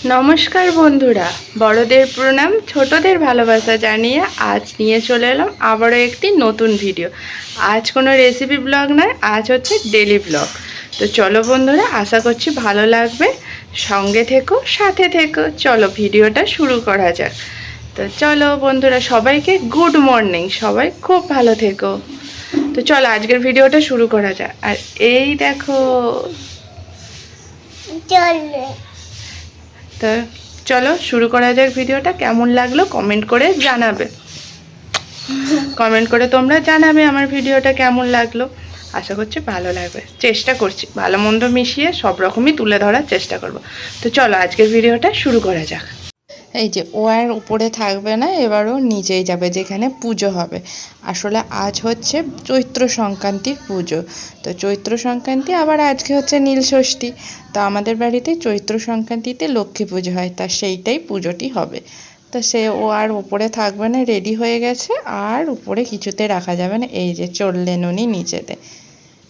নমস্কার বন্ধুরা, বড়দের প্রণাম, ছোটদের ভালোবাসা জানিয়ে আজ নিয়ে চলে এলাম আবারও একটি নতুন ভিডিও। আজ কোনো রেসিপি ব্লগ নয়, আজ হচ্ছে ডেলি ব্লগ। তো চলো বন্ধুরা, আশা করছি ভালো লাগবে। সঙ্গে থেকো, সাথে থেকো। চলো ভিডিওটা শুরু করা যাক। তো চলো বন্ধুরা, সবাইকে গুড মর্নিং, সবাই খুব ভালো থেকো। তো চলো আজকের ভিডিওটা শুরু করা যাক। আর এই দেখো, তো চলো শুরু করা যাক ভিডিওটা। কেমন লাগলো কমেন্ট করে জানাবে, কমেন্ট করে তোমরা জানাবে আমার ভিডিওটা কেমন লাগলো। আশা করছি ভালো লাগবে, চেষ্টা করছি ভালো মন্দ মিশিয়ে সব রকমই তুলে ধরার চেষ্টা করব। তো চলো আজকের ভিডিওটা শুরু করা যাক। এই যে ও আর উপরে থাকবে না, এবারও নিচেই যাবে যেখানে পুজো হবে। আসলে আজ হচ্ছে চৈত্র সংক্রান্তির পুজো। তো চৈত্র সংক্রান্তি আবার আজকে হচ্ছে নীলষষ্ঠী। তো আমাদের বাড়িতে চৈত্র সংক্রান্তিতে লক্ষ্মী পুজো হয়, তা সেইটাই পুজোটি হবে। তো সে ও আর উপরে থাকবে না, রেডি হয়ে গেছে। আর উপরে কিছুতে রাখা যাবে না। এই যে চললেন উনি নিচেতে।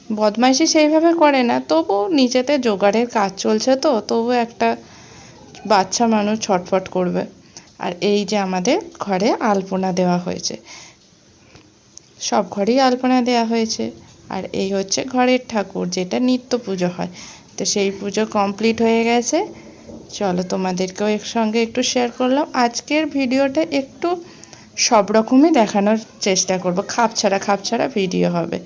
বদমাইশি সেইভাবে করে না, তবু নিচেতে জোগাড়ের কাজ চলছে, তো তবু একটা বাচ্চা মানুষ ছটফট করবে। আর এই যে আমাদের ঘরে আলপনা দেওয়া হয়েছে, সব ঘরেই আলপনা দেওয়া হয়েছে। আর এই হচ্ছে ঘরের ঠাকুর, যেটা নিত্য পুজো হয়। তো সেই পুজো কমপ্লিট হয়ে গেছে। চলো তোমাদেরকেও একসঙ্গে একটু শেয়ার করলাম। আজকের ভিডিওটা একটু সব রকমই দেখানোর চেষ্টা করব, খাপ ছাড়া ভিডিও হবে।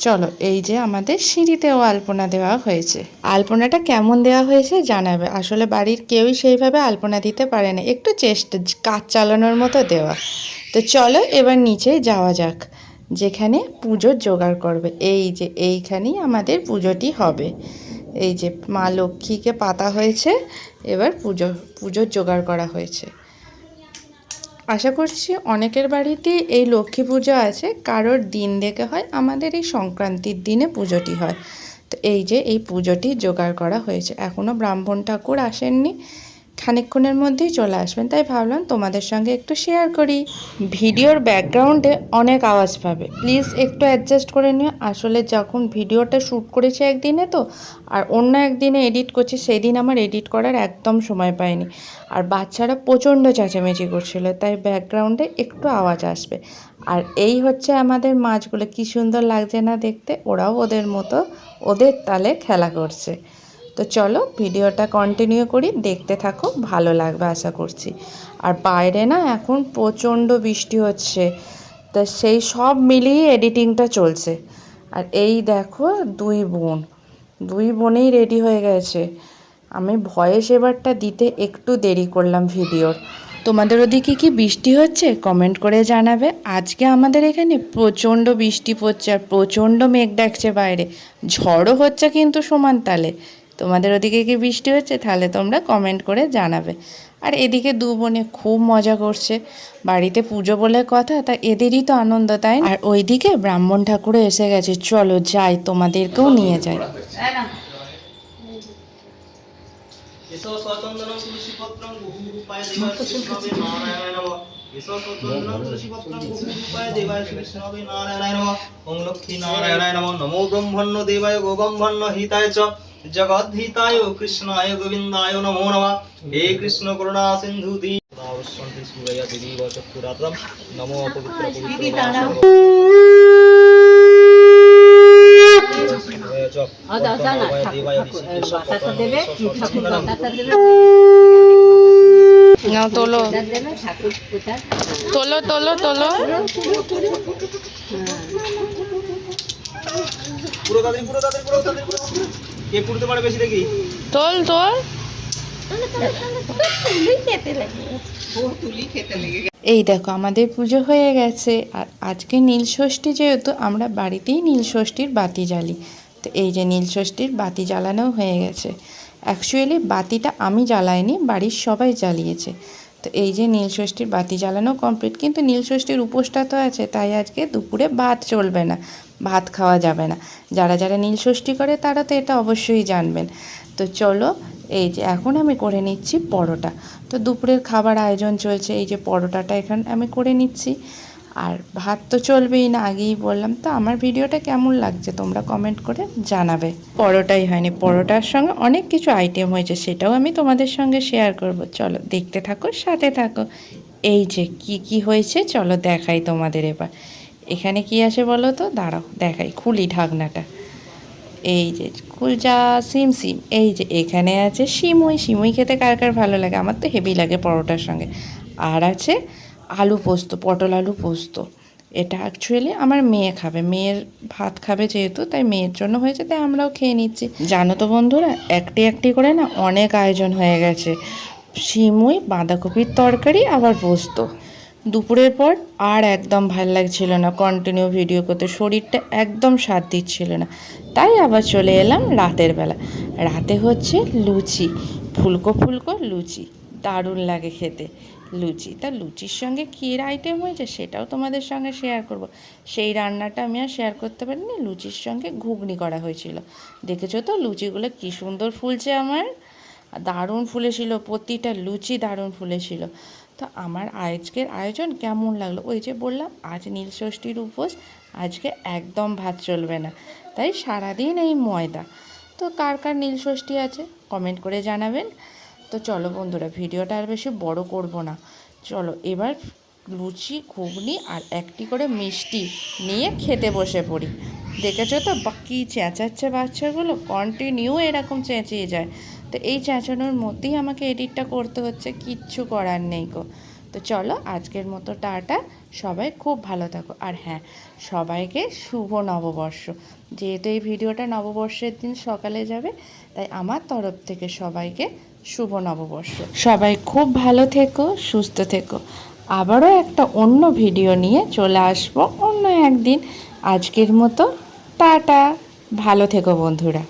চলো, এই যে আমাদের সিঁড়িতেও আলপনা দেওয়া হয়েছে। আলপনাটা কেমন দেওয়া হয়েছে জানাবে। আসলে বাড়ির কেউই সেইভাবে আলপনা দিতে পারে না, একটু চেষ্টা, কাজ চালানোর মতো দেওয়া। তো চলো এবার নিচে যাওয়া যাক, যেখানে পুজোর জোগাড় করবে। এই যে এইখানেই আমাদের পুজোটি হবে। এই যে মা লক্ষ্মীকে পাতা হয়েছে, এবার পুজোর জোগাড় করা হয়েছে। আশা করছি অনেকের বাড়িতেই এই লক্ষ্মী পুজো আছে, কারোর দিন দেখে হয়। আমাদের এই সংক্রান্তির দিনে পুজোটি হয়। তো এই যে এই পুজোটি জোগাড় করা হয়েছে। এখনও ব্রাহ্মণ ঠাকুর আসেননি, খানিকক্ষণের মধ্যেই চলে আসবেন, তাই ভাবলাম তোমাদের সঙ্গে একটু শেয়ার করি। ভিডিওর ব্যাকগ্রাউন্ডে অনেক আওয়াজ পাবে, প্লিজ একটু অ্যাডজাস্ট করে নিও। আসলে যখন ভিডিওটা শ্যুট করেছি একদিনে, তো আর অন্য একদিনে এডিট করছি, সেই দিন আমার এডিট করার একদম সময় পাইনি। আর বাচ্চারা প্রচণ্ড চেঁচামেচি করছিল, তাই ব্যাকগ্রাউন্ডে একটু আওয়াজ আসবে। আর এই হচ্ছে আমাদের মাছগুলো, কি সুন্দর লাগছে না দেখতে। ওরাও ওদের মতো ওদের তালে খেলা করছে। তো চলো ভিডিওটা কন্টিনিউ করি, দেখতে থাকো, ভালো লাগবে আশা করছি। আর বাইরে না এখন প্রচণ্ড বৃষ্টি হচ্ছে, তা সেই সব মিলিয়ে এডিটিংটা চলছে। আর এই দেখো দুই বোনেই রেডি হয়ে গেছে। আমি ভয়েস এবারটা দিতে একটু দেরি করলাম ভিডিওর। তোমাদের ওদিকে কি বৃষ্টি হচ্ছে কমেন্ট করে জানাবে। আজকে আমাদের এখানে প্রচণ্ড বৃষ্টি পড়ছে, আর প্রচণ্ড মেঘ ডাকছে বাইরে, ঝড়ও হচ্ছে কিন্তু সমান তালে। তোমাদের ওদিকে কি বৃষ্টি হচ্ছে তাহলে তোমরা কমেন্ট করে জানাবে। আর এদিকে দু বোনে খুব মজা করছে, বাড়িতে পুজো বলে কথা, তা এদেরই তো আনন্দ, তাই না? আর ওইদিকে ব্রাহ্মণ ঠাকুরও এসে গেছে, চলো যাই, তোমাদেরকেও নিয়ে যাই। এসো স্বচন্দনং তুলসীপত্রং বহুরূপায় দেবায় শ্রীকৃষ্ণবে নারায়ণায় নমঃ। এসো স্বচন্দনং তুলসীপত্রং বহুরূপায় দেবায় শ্রীকৃষ্ণবে নারায়ণায় নমঃ। ওং লক্ষ্মী নারায়ণায় নমঃ। নমো ব্রহ্মণ্য দেবায় গোব্রহ্মণ্য হিতায় চ জগদ্ধিতায় কৃষ্ণায় গোবিন্দায় নমো নমঃ। হে কৃষ্ণ করুণা সিন্ধু দীনবন্ধু সূরয়া দেবী চক্ষুরাত্রম নমো অপবিত্র পবিত্র তোলো তোলো তোলো তোলো। কে পুড়তে পারে বেশি দেখি। তোল তোল। এই দেখো আমাদের পুজো হয়ে গেছে। আর আজকে নীলষষ্ঠী, যেহেতু আমরা বাড়িতেই নীলষষ্ঠীর বাতি জ্বালি। তো এই যে নীলষষ্ঠীর বাতি জ্বালানো হয়ে গেছে। অ্যাকচুয়ালি বাতিটা আমি জ্বালাইনি, বাড়ির সবাই জ্বালিয়েছে। তো এই যে নীলষষ্ঠীর বাতি জ্বালানো কমপ্লিট, কিন্তু নীলষষ্ঠীর উপোসটা তো আছে, তাই আজকে দুপুরে ভাত চলবে না, ভাত খাওয়া যাবে না। যারা যারা নীলষষ্ঠী করে তারা তো এটা অবশ্যই জানবেন। তো চলো, এই যে এখন আমি করে নিচ্ছি পরোটা। তো দুপুরের খাবার আয়োজন চলছে, এই যে পরোটাটা এখানে আমি করে নিচ্ছি। আর ভাত তো চলবেই না, আগেই বললাম। তো আমার ভিডিওটা কেমন লাগছে তোমরা কমেন্ট করে জানাবে। পরোটাই হয়নি, পরোটার সঙ্গে অনেক কিছু আইটেম হয়েছে, সেটাও আমি তোমাদের সঙ্গে শেয়ার করব। চলো দেখতে থাকো, সাথে থাকো। এই যে কি কি হয়েছে চলো দেখাই তোমাদের এবার। এখানে কি আছে বলো তো, দাঁড়াও দেখাই, খুলি ঢাকনাটা। এই যে কুলচা সিম সিম, এই যে এখানে আছে সিমুই। সিমুই খেতে কার কার ভালো লাগে, আমার তো হেভি লাগে পরোটার সঙ্গে। আর আছে আলু পোস্ত, পটল আলু পোস্ত। এটা অ্যাকচুয়ালি আমার মেয়ে খাবে, মেয়ের ভাত খাবে যেহেতু, তাই মেয়ের জন্য হয়েছে, তাই আমরাও খেয়ে নিচ্ছি। জানো তো বন্ধুরা, একটি একটি করে না অনেক আয়োজন হয়ে গেছে। সিমুই, বাঁধাকপির তরকারি, আবার পোস্ত। দুপুরের পর আর একদম ভাল লাগছিল না কন্টিনিউ ভিডিও করতে, শরীরটা একদম সাথ দিচ্ছিল না, তাই আবার চলে এলাম রাতের বেলা। রাতে হচ্ছে লুচি, ফুলকো ফুলকো লুচি, দারুণ লাগে খেতে লুচি। তা লুচির সঙ্গে কী আইটেম হয়েছে সেটাও তোমাদের সঙ্গে শেয়ার করব। সেই রান্নাটা আমি আর শেয়ার করতে পারিনি। লুচির সঙ্গে ঘুগনি করা হয়েছিল, দেখেছো তো লুচিগুলো কী সুন্দর ফুলছে আমার, দারুণ ফুলেছিল, প্রতিটা লুচি দারুণ ফুলেছিল। তো আমার আজকের আয়োজন কেমন লাগলো, ওই যে বললাম আজ নীলষষ্ঠীর উপোস, আজকে একদম ভাত চলবে না, তাই সারাদিন এই ময়দা। তো কার কার নীলষষ্ঠী আছে কমেন্ট করে জানাবেন। তো চলো বন্ধুরা, ভিডিওটা আর বেশি বড় করব না, চলো এবার লুচি, ঘুগনি আর একটি করে মিষ্টি নিয়ে খেতে বসে পড়ি। দেখেছো তো কী চেঁচাচ্ছে বাচ্চাগুলো, কন্টিনিউ এরকম চেঁচিয়ে যায়। তো এই চেঁচানোর মধ্যেই আমাকে এডিটটা করতে হচ্ছে, কিচ্ছু করার নেই গো। তো চলো আজকের মতো টাটা, সবাই খুব ভালো থাকো। আর হ্যাঁ, সবাইকে শুভ নববর্ষ। যেহেতু এই ভিডিওটা নববর্ষের দিন সকালে যাবে, তাই আমার তরফ থেকে সবাইকে শুভ নববর্ষ। সবাই খুব ভালো থেকো, সুস্থ থেকো। আবারও একটা অন্য ভিডিও নিয়ে চলে আসবো অন্য একদিন। আজকের মতো টাটা, ভালো থেকো বন্ধুরা।